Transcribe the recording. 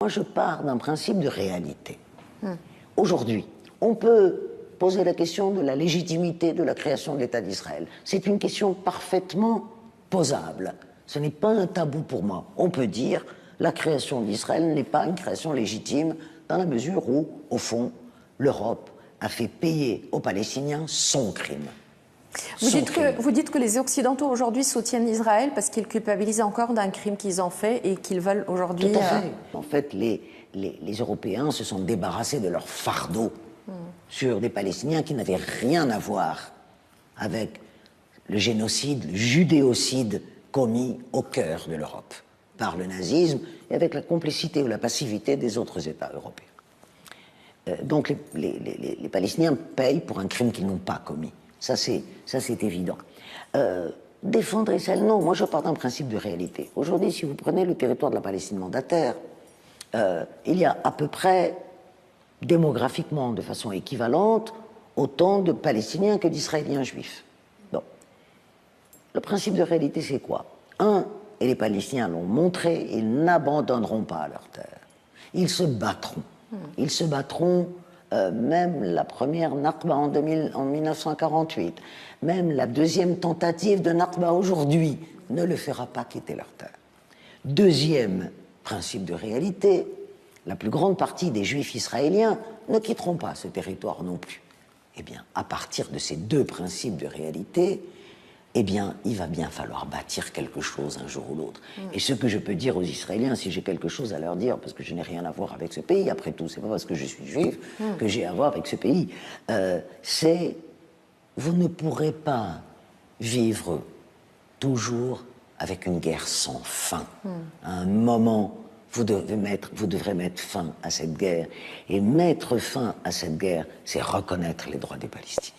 Moi, je pars d'un principe de réalité. Aujourd'hui, on peut poser la question de la légitimité de la création de l'État d'Israël. C'est une question parfaitement posable. Ce n'est pas un tabou pour moi. On peut dire la création d'Israël n'est pas une création légitime dans la mesure où, au fond, l'Europe a fait payer aux Palestiniens son crime. Vous dites que les Occidentaux aujourd'hui soutiennent Israël parce qu'ils culpabilisent encore d'un crime qu'ils ont fait et qu'ils veulent aujourd'hui... Tout à fait. En fait, les Européens se sont débarrassés de leur fardeau sur des Palestiniens qui n'avaient rien à voir avec le génocide, le judéocide commis au cœur de l'Europe par le nazisme et avec la complicité ou la passivité des autres États européens. Donc les Palestiniens payent pour un crime qu'ils n'ont pas commis. Ça, c'est évident. Défendre Israël, non. Moi, je pars d'un principe de réalité. Aujourd'hui, si vous prenez le territoire de la Palestine mandataire, il y a à peu près, démographiquement, de façon équivalente, autant de Palestiniens que d'Israéliens juifs. Bon. Le principe de réalité, c'est quoi? Et les Palestiniens l'ont montré, ils n'abandonneront pas leur terre. Ils se battront. Ils se battront, même la première Nakba en 1948, même la deuxième tentative de Nakba aujourd'hui ne le fera pas quitter leur terre. Deuxième principe de réalité, la plus grande partie des Juifs israéliens ne quitteront pas ce territoire non plus. Eh bien, à partir de ces deux principes de réalité, eh bien, il va bien falloir bâtir quelque chose un jour ou l'autre. Et ce que je peux dire aux Israéliens, si j'ai quelque chose à leur dire, parce que je n'ai rien à voir avec ce pays, après tout, c'est pas parce que je suis juif que j'ai à voir avec ce pays, c'est vous ne pourrez pas vivre toujours avec une guerre sans fin. À un moment, vous devrez mettre fin à cette guerre. Et mettre fin à cette guerre, c'est reconnaître les droits des Palestiniens.